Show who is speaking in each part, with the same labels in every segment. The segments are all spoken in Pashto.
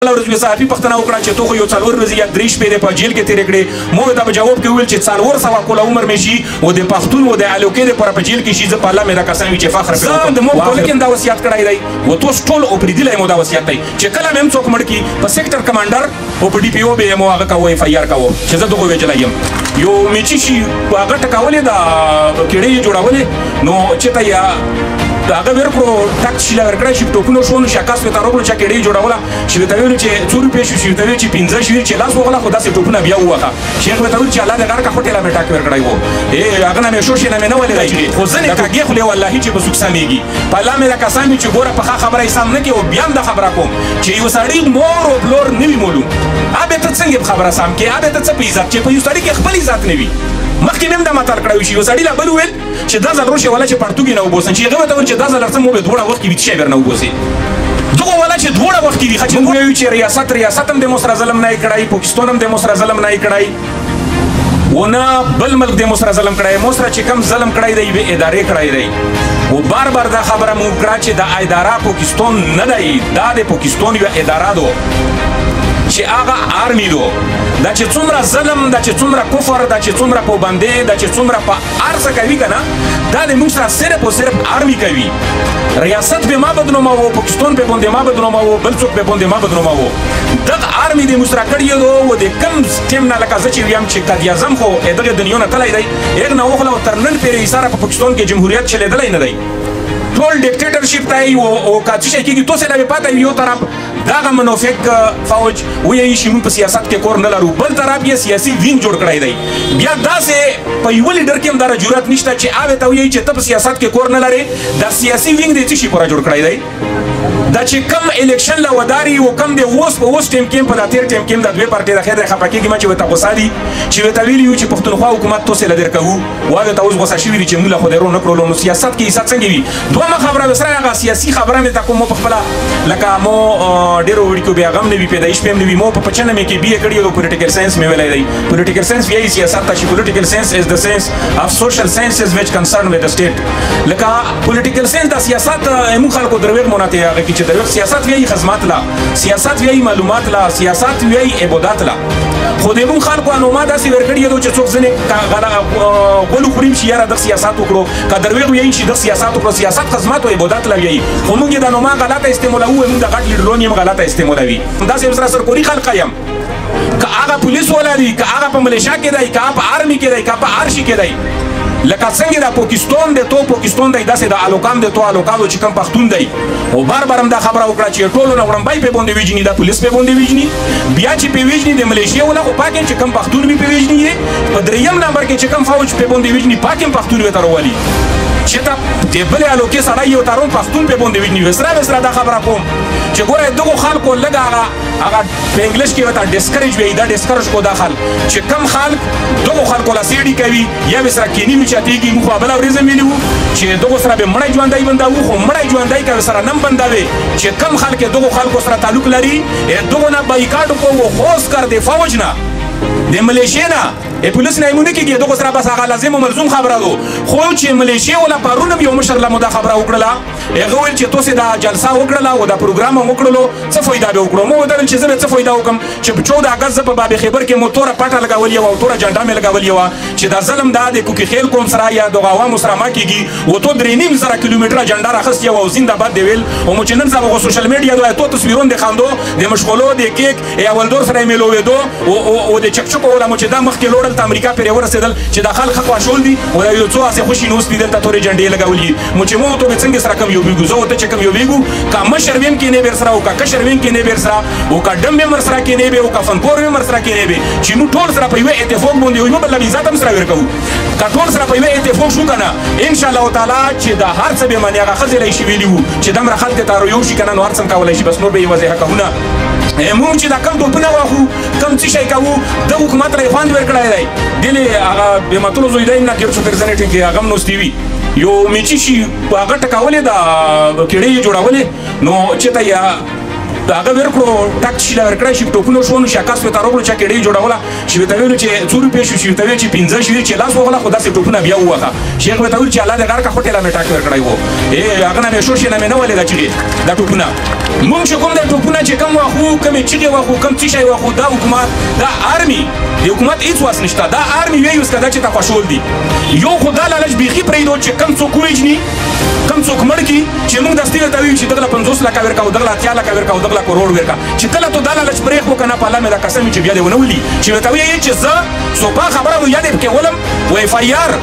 Speaker 1: ورځ صحافي پښتنه وکړه چې تو خو یو څلور ورځې یا درې شپې د په جیل کې تېرې کړې مو دا په جواب کې ویل چې څلور سوه کاله عمر مې شي او د پښتون او د الوکې دپاره په جیل کې شي زه په الله مې دا قسم وي چې فخر پرې وکړم د مو په لیکن دا وصیت کړی دی او توس ټول اپرېدلی مو دا وصیت دی چې کله مې هم څوک مړ کړي په سیکټر کمانډر او په ډي پي او به یې مو هغه کوو اف آی آر کوو چې زه دغه ویجلی یم یو میچي شي هغه ټکولې دا کیړې یې جوړولې نو چې ته یا هغه ورکړو ټاکس شي ورکړی چې ټوپونه شو نو شاکاس ورته راوړو چې کیړې جوړوله چې ورته ویلو چې څو روپۍ شو چې ورته ویل چې 15 شي چې لاس وغله خو داسې ټوپونه بیا ووهه شیخ ورته ویل چې الله دې غار کا هوټل مې ټاک ورکړی وو هغه نه مې شو شي نه مې نه ولې خو ځنې کاږي خو له والله چې به سوک سمېږي په الله مې دا قسم چې ګوره په خبره یې سم نه کې او بیا هم دا خبره کوم چې یو سړی مور او پلور نه وي معلوم ابه ته څنګه خبره سم کې ابه ته څه په عزت چې په یو سړی کې خپل عزت نه وي مخکې مې هم دا متل کړی شي یو سړي لا بل ویل چې دا ځل روشي والا چې پړتوګي نه وبوسن چې هغه ورته ویل چې دا ځل ارڅه مو به دواړه وخت کې ویت شی ورنه وبوسي دغه والا چې دواړه وخت کې وي چې موږ وایو چې ریاست هم د مو سره ظلم نه کړی پاکستان هم د مو سره ظلم نه کړی ونه بل ملک د مو سره ظلم کړی مو سره چې کم ظلم کړی دی به ادارې کړی دی او بار بار دا خبره مو کړه چې د اداره پاکستان نه دی دا د پاکستان یو اداره ده چې هغه آرمی دو دا چې څومره ظلم دا چې څومره کفر دا چې څومره پابندۍ دا چې څومره په هر څه کوي که نه دا د موږ سره صرف او صرف آرمی کوي ریاست به ما بدنوموو پاکستان په باندې ما بدنوموو بل څوک په باندې ما بدنوموو دغه آرمی د موږ سره کړی دو او د کم ټیم نه لکه زه چې ویم چې قائد اعظم خو دغه دنیا نه تللی دی هغه نه وخله او تر نن پورې ایساره په پاکستان کې جمهوریت چلېدلی نه دی ټول ډیکټیټرشپ ته او که څه شی کېږي تو سره به پاته یو طرف دغه منافق فوج وایي چې موږ په سیاست کې کور نه لرو بل طرف یې سیاسي وینګ جوړ کړی دی بیا داسې په یوه لیډر کې هم دا جرأت نشته چې هغې ته وایي چې ته په سیاست کې کور نه لرې دا سیاسي وینګ دی څه شي پوره جوړ کړی دی دا چې کم الیکشن له وداري او کم د اوس په اوس ټیم کې په دا تېر ټیم کې هم د دوې پارټۍ د خیر دی خفه کېږي ما چې ورته غوسه دي چې ورته ویلي یو چې پښتونخوا حکومت توسې له در کوو او هغې ته اوس غوسه شوي دي چې موږ له خو درو نه کړلو نو سیاست کې حصه څنګه وي دویمه خبره به سره هغه سیاسي خبره مې ته کوم مو پخپله لکه مو ډېرو وړیکو بیا غم نه وي پیدایش په هم نه وي مو په 95 کې بی اے کړي او پولیټیکل ساینس مې ویلی دی پولیټیکل ساینس وایي سیاست ته چې پولیټیکل ساینس از د ساینس اف سوشل ساینسز ویچ کنسرن ود د سټیټ لکه پولیټیکل ساینس د سیاست موږ خلکو درویغ مونته هغه کې چې درویغ سیاست وایي خدمات لا سیاست وایي معلومات لا سیاست وایي عبادت لا خو د موږ خلکو انوما داسې ورکړي دي چې څوک ځینې غلو خوریم چې یاره دغه سیاست وکړو که درویغ وایي چې دغه سیاست وکړو سیاست خدمات او عبادت لا وایي خو موږ یې د انوما غلطه استعمالوو موږ د غټ لیډرون یې غلطه استعمالوي داسې سره سرکوري خلق یم که هغه پولیس والا دی که هغه په ملیشا کې دی که هغه په آرمي کې دی که په آرشي کې دی لکه څنګه د پاکستان دی تو پاکستان دی داسې د الوکام دی تو الوکانو چې کوم پښتون دی او بار بار هم دا خبره وکړه چې ټولو نه وړمبی په باندې ویجني دا پولیس په باندې ویجني بیا چې په ویجني د ملیشیا ولا خو پاکن چې کوم پښتون وي په ویجني په دریم نمبر کې چې کوم فوج په باندې ویجني پاکن پښتون وي تر ولي چې ته د بلې الوکې سړی یو تارون پښتون په باندې ویجني وسره دا خبره کوم چې ګوره دغو خلکو لږ هغه په انګلیش کې ورته ډسکریج وایي دا ډسکریج کو دا خلک چې کم خلک دغو خلکو له سیډي کوي یا به سره کیني وچاتېږي موږ خو بله ورځ هم ویلي وو چې دغو سره به مړی ژوندی بندوو خو مړی ژوندی که سره نه هم بندوې چې کم خلک دغو خلکو سره تعلق لري دغو نه بایکاټ وکړو خاص کر د فوج نه د ملیشیا نه پولیس نه ایمونه کېږي دغو سره بس هغه لازم او ملزوم خبره ده خو چې ملیشیا ولا پرون هم یو مشر له مو دا خبره وکړله هغه ویل چې تاسې دا جلسه وکړله او دا پروګرام هم وکړلو څه فایده به وکړو مو ورته ویل چې زه به څه فایده وکړم چې په 14 اګست زه په باب خیبر کې مو توره پټه لګولې وه او توره جنډه مې لګولې وه چې دا ظلم دا د کوکي خیل قوم سره یا دغه عوامو سره ما کېږي و تو 3.5 زره کیلومتره جنډه راخستې وه او زنده‌باد دې ویل او مو چې نن سبا خو سوشل میډیا دوی تو تصویرونه د خاندو د مشغولو د کیک یا ولدور سره یې میلوېدو او د چکچکو ولا مو چې دا مخکې لوړل ته امریکا پرې ورسېدل چې دا خلک ښه خواشول دي او دا یو څو هسې خوشي نوست دي دلته تورې جنډې لګولي مو چې مو ته به څنګه سره کم یوبېږو زه ورته چې کم یوبېږو که مشر ویم کې نه بېر سره او که کشر ویم کې نه بېر سره او که ډم ویم ورسره کې نه بې او که فنکور ویم ورسره کې نه بې چې موږ ټول سره په یوه اتفاق باندې یو بل له عزت هم سره ورکوو که ټول سره په یوه اتفاق شو که نه انشاءالله تعالی چې دا هر څه به منې هغه ښځې له یې شي ویلي وو چې دومره خلک ته یو شي که نه نو هر څه هم کولی شي بس نور به یې وضع کوو نه موږ چې دا کم ټوپونه واخلو کم څه شی کوو د حکومت را یې خوند ورکړی دی دلې هغه بې متلو زوی دی هم نه ګیر شو فرزنې ټینګ کې هغه هم نوستې وي یو میچي شي هغه ټکولې دا کیړې یې جوړولې نو چې ته یا هغه ورکړو ټاکس شي ورکړی شي ټوپونه شو نو شاکاس ورته راوړو چې کیړې جوړوله چې ورته ویلو چې 100 روپۍ شو چې ورته ویل چې 15 شي چې لاس وغله خو داسې ټوپونه بیا ووهه شیخ ورته ویل چې الله دې غار کا هوټل مې ټاک ورکړی وو هغه نه مې شو شي نه مې نه ولې دا چې دا ټوپونه مونږ چې کوم د ټوپونه چې کم واخو کمې چیغې واخو کم څه شی واخو دا حکومت دا آرمي د حکومت هیڅ واس نشته دا آرمي وایي اوس که دا چې تا خوشول دي یو خو دا لالچ بیخي پرېږدو چې کم څوک وویجني کم څوک مړ کړي چې موږ دستي ورته وایو چې دغله 50 لکه ورکړه دغله 80 لکه ورکړه دغله کروڑ ورکړه چې کله تو دا لالچ پرېښ وکړه په الله مې دا قسم چې بیا دې ونه ولي چې ورته وایي چې زه سوپا خبره مو یاد پکې ولم و اف آی آر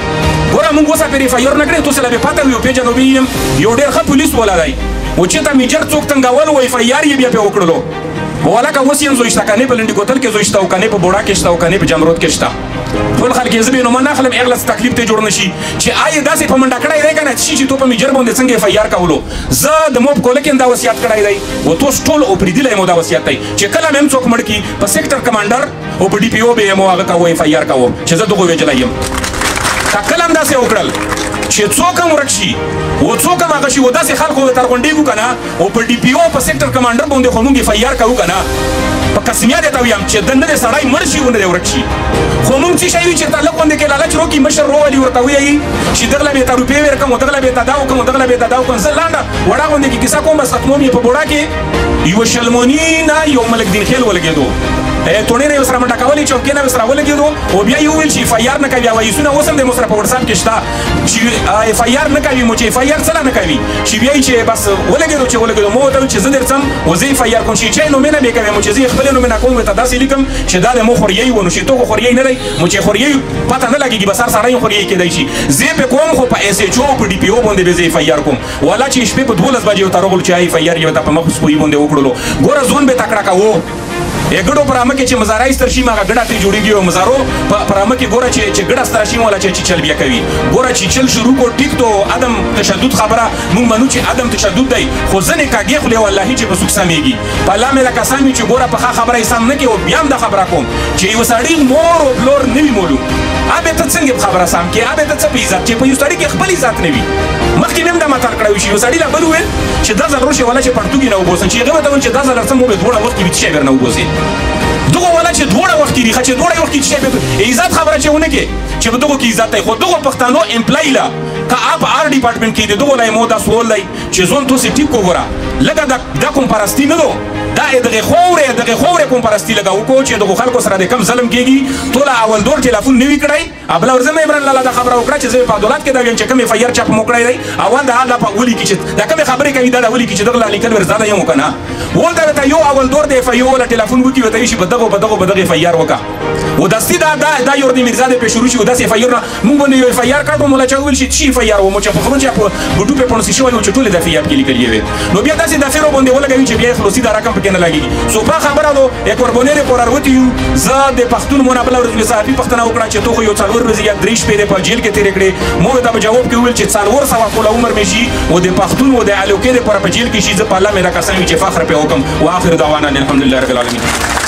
Speaker 1: ګوره موږ اوسه پرې اف آی آر نه کړی تاسو لا به پته وي او پیژنو به یم یو ډېر ښه پولیس والا دی و چې تا میجر څوک تنګول و اف آی آر یې بیا پې وکړلو ولکه اوس یې زوی شته کنې په لنډي کوتل کې زوی شته او کنې په بوډا کې شته او کنې په جمرود کې شته ټول خلک یې زه به نومه نه اخلم اغلس تکلیف ته جوړ نه شي چې آیا داسې په منډه کړی دی که نه چې تو په میجر باندې څنګه اف آی آر کولو زه د موب کوله کې دا وصیت کړی دی و توس ټول او پرېدلی مو دا وصیت دی چې کله مې هم څوک مړ کي په سیکټر کمانډر او په ډي پي او به یې مو هغه کوو اف آی آر کوو چې زه دغه ویجلی یم که کله هم داسې وکړل چې څوک هم ورک شي و څوک هم هغه شي و داسې خلکو ورته غونډېږو که نه او په ډي پي او په سیکټر کمانډر باندې خو موږ اف آی آر کوو که نه په قسمیه درته ویم چې د نه دی سړی مړ شي و نه دی ورک شي خو موږ څه شی وي چې ته لږ غوندې کې لالچ روکي مشر روولي ورته ویایي چې دغله به یې ته روپۍ ورکړم و دغله به یې ته دا وکړم و دغله به یې ته دا وکړم زه لنډه وړه غوندې کې کیسه کوم بس ختموم یې په بوډا کې یوه شلموني نه یو ملک دین خیل ولګېدو تونې نه یې ورسره منډه کولې چوکۍ نه ورسره ولګېدو او بیا یې وویل چې اف آی آر نه کوي وایسونه اوس هم د مو سره په وټساپ کې شته چې اف آی آر نه کوي مو چې اف آی آر څه نه کوي چې بیا یې چې بس ولګېدو چې ولګېدو مو ورته ویل چې زه درځم و زه اف آی آر کوم چې چا یې نومې نه مې کوي مو چې زه یې خپلې نومې نه کوم ورته داسې لیکم چې دا د مو خوریی و نو چې تو خو خوریی نه دی مو چې خوریی پته نه لګېږي بس هر سړی خوریی کېدی شي زه یې پې کوم خو په ایس ایچ او په ډي پي او باندې به زه اف آی آر کوم والا چې شپې په 12 بجې ورته راغلو چې اف آی آر یې ورته په مخ سپویي باندې وکړلو ګوره ځون به تکړه کوو ګډو پر امه کې چې مزارای ستر شي ماغه ګډه ته جوړیږي او مزارو پر امه کې ګوره چې ګډه ستر شي مولا چې چل بیا کوي ګوره چې چل شروع کو ټیک تو ادم تشدد خبره مونږ منو چې ادم تشدد دی خو ځنې کاږي خو له والله چې په سوک سمېږي په الله مې لکه سمې چې ګوره په خبره یې سم نه کې او بیا هم دا خبره کوم چې یو سړی مور او پلور نه وي معلوم ابه ته څنګه خبره سم کې ابه ته څه په عزت چې په یو سړی کې خپل عزت نه وي مخکې مې هم دا مطلب کړی شي یو سړی لا بل ویل چې دا ضرور شي ولا چې پرتګي نه وبوسن چې هغه ته چې دا ضرور سم مو به دوړه وخت کې چې ورنه وبوسي دغه ولا چې دوړه وخت کې چې دوړه وخت کې چې عزت خبره چې ونه کې چې په دغه کې عزت دی خو دغه پښتنو امپلای لا که اپ آر ډپارټمنټ کې دغه لای مو دا سوال دی چې زون تو سي ټیپ کو ګورا لکه دا کوم پرستی نه دو دا دغه خوره کوم پرستی لګاو کو چې دغه خلکو سره د کم ظلم کېږي ټول اول دور ټلیفون نیوي کړای ابل ورزمه عمران لاله دا خبره وکړه چې زه په دولت کې دا ویم چې کوم فایر چاپ مو کړی دی اول دا حال په ولي کې چې دا کوم خبره کوي دا ولي کې چې دغه لیکل ورزاده یم کنه ولته ته یو اول دور دی فایو ولا ټلیفون وکي وته شي بدغه فایر وکا و دستي دا یور دی مرزا د پښورو شي و داسې فایر نه مونږ باندې یو فایر کارت مولا چا ویل شي فایر و مو چې په خبرو چې په بډو په پونسي شو یو چټول د فیاب کې لیکل یې نو بیا داسې د فیرو باندې ولګوي چې بیا خلاصي دا رقم پکې نه لګي سو په خبره دو یک وربونیر پر اروتی زه د پښتون مونږ بل ورځ صحافي پښتنه وکړه چې تو خو یو څلور ورځې یا درې شپې په جیل کې تیر کړې مو دا جواب کې ویل چې څلور سوا کول عمر مې شي و د پښتون و د الوکې پر په جیل کې شي زه په الله مې را قسم چې فخر په حکم واخر دعوانا الحمدلله رب العالمین